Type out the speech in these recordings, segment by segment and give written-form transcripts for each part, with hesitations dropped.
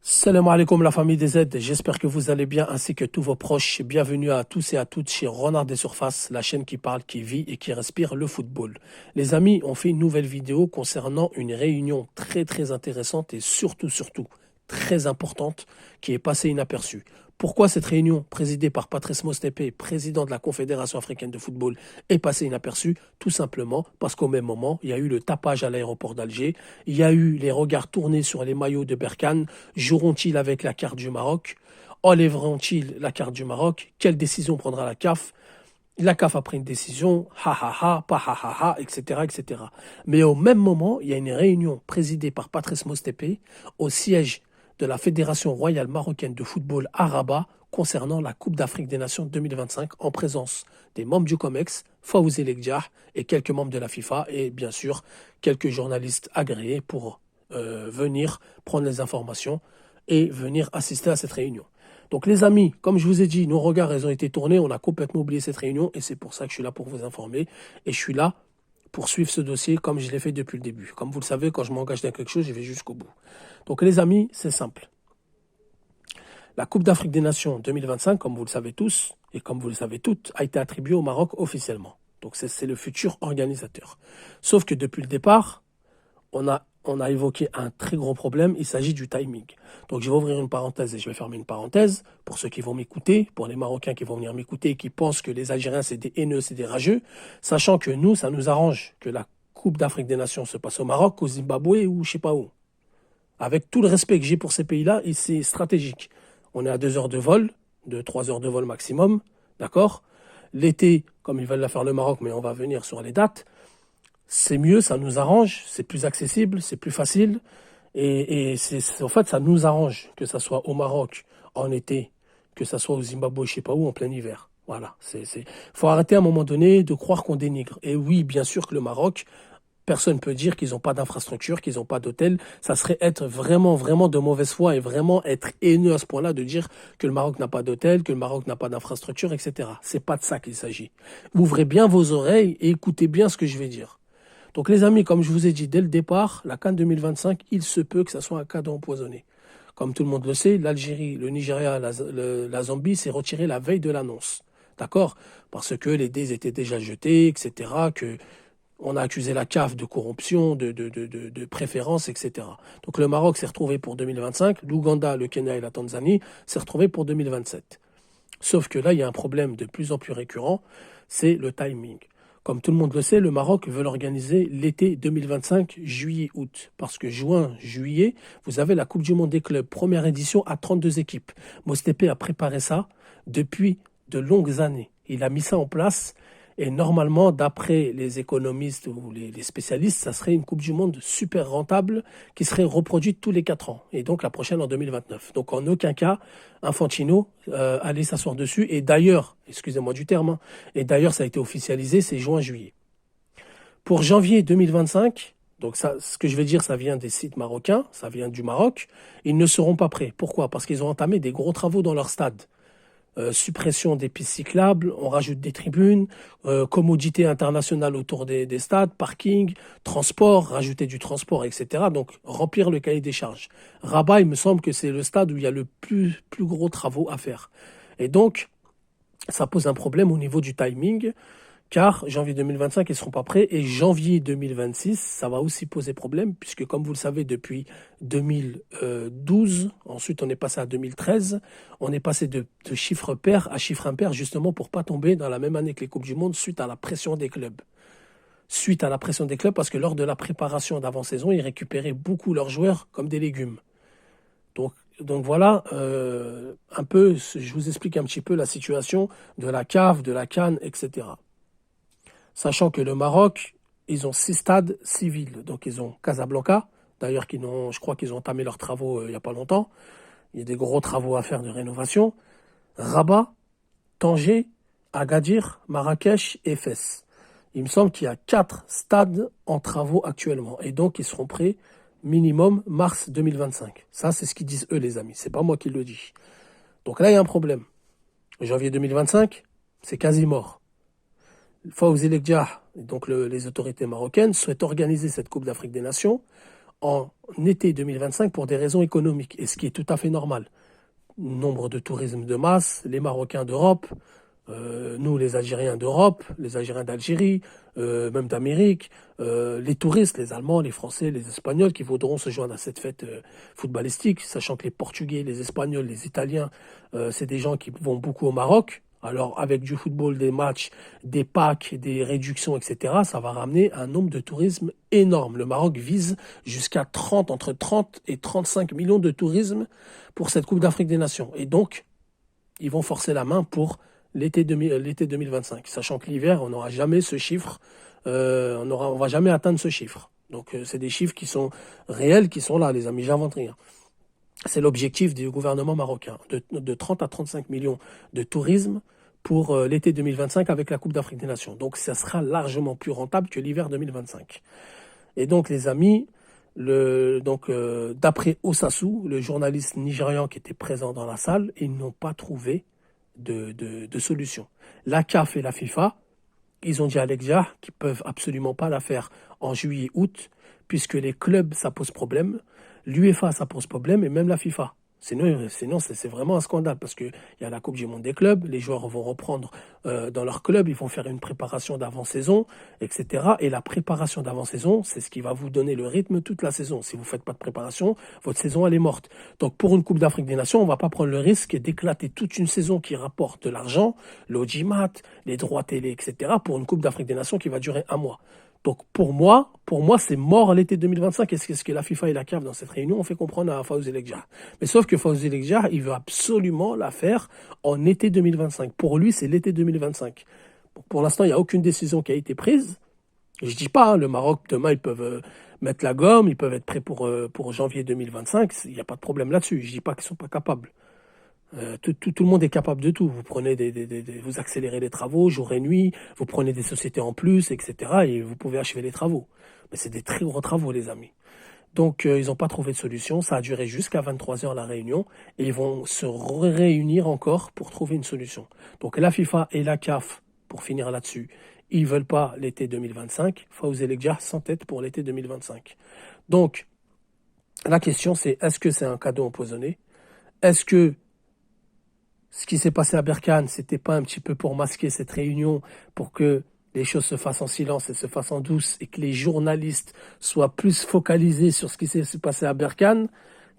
Salam alaikum la famille des Z, j'espère que vous allez bien ainsi que tous vos proches. Bienvenue à tous et à toutes chez Renard des Surfaces, la chaîne qui parle, qui vit et qui respire le football. Les amis, on fait une nouvelle vidéo concernant une réunion très intéressante et surtout très importante qui est passée inaperçue. Pourquoi cette réunion, présidée par Patrice Motsepe, président de la Confédération africaine de football, est passée inaperçue? Tout simplement parce qu'au même moment, il y a eu le tapage à l'aéroport d'Alger, il y a eu les regards tournés sur les maillots de Berkane. Joueront-ils avec la carte du Maroc? Enlèveront-ils la carte du Maroc? Quelle décision prendra la CAF? La CAF a pris une décision, pas etc. Mais au même moment, il y a une réunion présidée par Patrice Motsepe au siège de la Fédération royale marocaine de football à Rabat concernant la Coupe d'Afrique des Nations 2025 en présence des membres du COMEX, Fawzi Lekdjah et quelques membres de la FIFA et bien sûr quelques journalistes agréés pour venir prendre les informations et venir assister à cette réunion. Donc les amis, comme je vous ai dit, nos regards ils ont été tournés, on a complètement oublié cette réunion et c'est pour ça que je suis là pour vous informer et je suis là pour suivre ce dossier comme je l'ai fait depuis le début. Comme vous le savez, quand je m'engage dans quelque chose, je vais jusqu'au bout. Donc les amis, c'est simple. La Coupe d'Afrique des Nations 2025, comme vous le savez tous et comme vous le savez toutes, a été attribuée au Maroc officiellement. Donc c'est le futur organisateur. Sauf que depuis le départ, on a évoqué un très gros problème, il s'agit du timing. Donc je vais ouvrir une parenthèse et je vais fermer une parenthèse pour ceux qui vont m'écouter, pour les Marocains qui vont venir m'écouter et qui pensent que les Algériens c'est des haineux, c'est des rageux, sachant que nous, ça nous arrange que la Coupe d'Afrique des Nations se passe au Maroc, au Zimbabwe ou je sais pas où. Avec tout le respect que j'ai pour ces pays-là, c'est stratégique. On est à 2 heures de vol, de 3 heures de vol maximum, d'accord? L'été, comme ils veulent la faire le Maroc, mais on va venir sur les dates, c'est mieux, ça nous arrange, c'est plus accessible, c'est plus facile. En fait, ça nous arrange que ça soit au Maroc en été, que ça soit au Zimbabwe, je sais pas où, en plein hiver. Voilà, faut arrêter à un moment donné de croire qu'on dénigre. Et oui, bien sûr que le Maroc, personne ne peut dire qu'ils n'ont pas d'infrastructure, qu'ils n'ont pas d'hôtel. Ça serait être vraiment de mauvaise foi et vraiment être haineux à ce point-là de dire que le Maroc n'a pas d'hôtel, que le Maroc n'a pas d'infrastructure, etc. C'est pas de ça qu'il s'agit. Ouvrez bien vos oreilles et écoutez bien ce que je vais dire. Donc les amis, comme je vous ai dit dès le départ, la CAN 2025, il se peut que ça soit un cadeau empoisonné. Comme tout le monde le sait, l'Algérie, le Nigeria, la Zambie s'est retiré la veille de l'annonce. D'accord? Parce que les dés étaient déjà jetés, etc. Que on a accusé la CAF de corruption, de préférence, etc. Donc le Maroc s'est retrouvé pour 2025, l'Ouganda, le Kenya et la Tanzanie s'est retrouvé pour 2027. Sauf que là, il y a un problème de plus en plus récurrent, c'est le timing. Comme tout le monde le sait, le Maroc veut l'organiser l'été 2025, juillet-août. Parce que juin, juillet, vous avez la Coupe du Monde des clubs, première édition à 32 équipes. Motsepe a préparé ça depuis de longues années. Il a mis ça en place et normalement, d'après les économistes ou les spécialistes, ça serait une Coupe du Monde super rentable qui serait reproduite tous les 4 ans. Et donc la prochaine en 2029. Donc en aucun cas, Infantino allait s'asseoir dessus. Et d'ailleurs, excusez-moi du terme, hein, et d'ailleurs ça a été officialisé, c'est juin-juillet. Pour janvier 2025, donc ça, ce que je vais dire, ça vient des sites marocains, ça vient du Maroc, ils ne seront pas prêts. Pourquoi? Parce qu'ils ont entamé des gros travaux dans leur stade. Suppression des pistes cyclables, on rajoute des tribunes, commodité internationale autour des stades, parking, transport, rajouter du transport, etc. Donc remplir le cahier des charges. Rabat, il me semble que c'est le stade où il y a le plus gros travaux à faire. Et donc, ça pose un problème au niveau du timing, car janvier 2025, ils ne seront pas prêts, et janvier 2026, ça va aussi poser problème, puisque comme vous le savez, depuis 2012, ensuite on est passé à 2013, on est passé de chiffre pair à chiffre impair, justement pour pas tomber dans la même année que les Coupes du Monde, suite à la pression des clubs. Suite à la pression des clubs, parce que lors de la préparation d'avant-saison, ils récupéraient beaucoup leurs joueurs comme des légumes. Donc voilà, un peu, je vous explique un petit peu la situation de la CAF, de la CAN, etc. Sachant que le Maroc, ils ont 6 stades civils. Donc ils ont Casablanca, d'ailleurs je crois qu'ils ont entamé leurs travaux il n'y a pas longtemps. Il y a des gros travaux à faire de rénovation. Rabat, Tanger, Agadir, Marrakech et Fès. Il me semble qu'il y a 4 stades en travaux actuellement. Et donc ils seront prêts minimum mars 2025. Ça, c'est ce qu'ils disent eux, les amis. C'est pas moi qui le dis. Donc là, il y a un problème. Janvier 2025, c'est quasi mort. Fawzi Lekdjah, donc les autorités marocaines, souhaitent organiser cette Coupe d'Afrique des Nations en été 2025 pour des raisons économiques, et ce qui est tout à fait normal. Nombre de tourisme de masse, les Marocains d'Europe, nous les Algériens d'Europe, les Algériens d'Algérie, même d'Amérique, les touristes, les Allemands, les Français, les Espagnols qui voudront se joindre à cette fête footballistique, sachant que les Portugais, les Espagnols, les Italiens, c'est des gens qui vont beaucoup au Maroc. Alors avec du football, des matchs, des packs, des réductions, etc., ça va ramener un nombre de tourisme énorme. Le Maroc vise jusqu'à entre 30 et 35 millions de tourisme pour cette Coupe d'Afrique des Nations. Et donc, ils vont forcer la main pour l'été 2025, sachant que l'hiver, on n'aura jamais ce chiffre, on va jamais atteindre ce chiffre. Donc c'est des chiffres qui sont réels, qui sont là, les amis, j'invente rien. C'est l'objectif du gouvernement marocain, de 30 à 35 millions de tourisme pour l'été 2025 avec la Coupe d'Afrique des Nations. Donc ça sera largement plus rentable que l'hiver 2025. Et donc les amis, d'après Osasu, le journaliste nigérian qui était présent dans la salle, ils n'ont pas trouvé de solution. La CAF et la FIFA, ils ont dit à l'Exja qu'ils ne peuvent absolument pas la faire en juillet-août, puisque les clubs, ça pose problème, l'UEFA, ça pose problème, et même la FIFA. Sinon c'est vraiment un scandale, parce qu'il y a la Coupe du Monde des clubs, les joueurs vont reprendre dans leur club, ils vont faire une préparation d'avant-saison, etc. Et la préparation d'avant-saison, c'est ce qui va vous donner le rythme toute la saison. Si vous ne faites pas de préparation, votre saison, elle est morte. Donc pour une Coupe d'Afrique des Nations, on ne va pas prendre le risque d'éclater toute une saison qui rapporte de l'argent, l'audimat, les droits télé, etc., pour une Coupe d'Afrique des Nations qui va durer un mois. Donc pour moi, c'est mort à l'été 2025. Et c'est ce que la FIFA et la CAF dans cette réunion ont fait comprendre à Fawzi Lekdja. Mais sauf que Fawzi Lekdja, il veut absolument la faire en été 2025. Pour lui, c'est l'été 2025. Pour l'instant, il n'y a aucune décision qui a été prise. Je dis pas, le Maroc, demain, ils peuvent mettre la gomme, ils peuvent être prêts pour janvier 2025. Il n'y a pas de problème là-dessus. Je dis pas qu'ils sont pas capables. Tout le monde est capable de tout. Vous prenez vous accélérez les travaux jour et nuit, vous prenez des sociétés en plus, etc. Et vous pouvez achever les travaux. Mais c'est des très gros travaux, les amis. Donc, ils n'ont pas trouvé de solution. Ça a duré jusqu'à 23 heures la réunion. Et ils vont se réunir encore pour trouver une solution. Donc, la FIFA et la CAF, pour finir là-dessus, ils ne veulent pas l'été 2025. Fawzi Lekdja s'entête pour l'été 2025. Donc, la question, c'est est-ce que c'est un cadeau empoisonné? Est-ce que ce qui s'est passé à Berkane, c'était pas un petit peu pour masquer cette réunion, pour que les choses se fassent en silence et se fassent en douce, et que les journalistes soient plus focalisés sur ce qui s'est passé à Berkane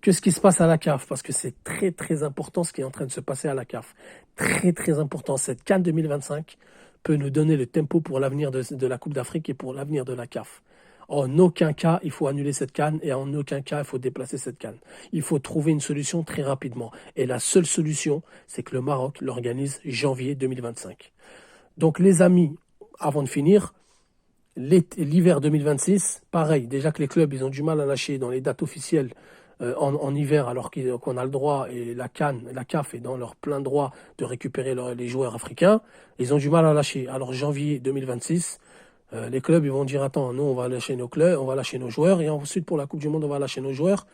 que ce qui se passe à la CAF, parce que c'est très très important ce qui est en train de se passer à la CAF. Très très important. Cette CAN 2025 peut nous donner le tempo pour l'avenir de la Coupe d'Afrique et pour l'avenir de la CAF. En aucun cas, il faut annuler cette CAN et en aucun cas, il faut déplacer cette CAN. Il faut trouver une solution très rapidement. Et la seule solution, c'est que le Maroc l'organise janvier 2025. Donc les amis, avant de finir, l'hiver 2026, pareil, déjà que les clubs, ils ont du mal à lâcher dans les dates officielles en hiver, alors qu'on a le droit, et la CAN, la CAF est dans leur plein droit de récupérer les joueurs africains, ils ont du mal à lâcher. Alors janvier 2026, les clubs, ils vont dire, attends, nous, on va lâcher nos clubs, on va lâcher nos joueurs, et ensuite, pour la Coupe du Monde, on va lâcher nos joueurs.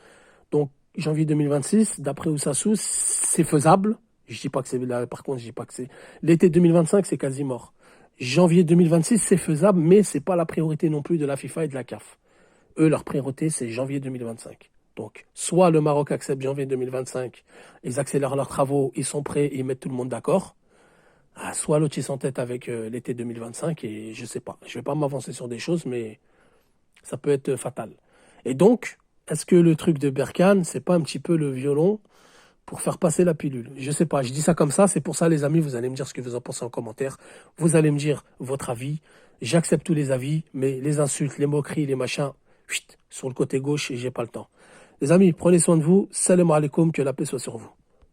Donc, janvier 2026, d'après Osasu, c'est faisable. Je dis pas que c'est là, par contre, je dis pas que c'est... L'été 2025, c'est quasi mort. Janvier 2026, c'est faisable, mais c'est pas la priorité non plus de la FIFA et de la CAF. Eux, leur priorité, c'est janvier 2025. Donc, soit le Maroc accepte janvier 2025, ils accélèrent leurs travaux, ils sont prêts, ils mettent tout le monde d'accord. Soit l'autre s'entête avec l'été 2025 et je sais pas. Je vais pas m'avancer sur des choses, mais ça peut être fatal. Et donc, est-ce que le truc de Berkane, c'est pas un petit peu le violon pour faire passer la pilule? Je sais pas, je dis ça comme ça, c'est pour ça les amis, vous allez me dire ce que vous en pensez en commentaire. Vous allez me dire votre avis. J'accepte tous les avis, mais les insultes, les moqueries, les machins, sur le côté gauche et j'ai pas le temps. Les amis, prenez soin de vous. Salam alaikum, que la paix soit sur vous.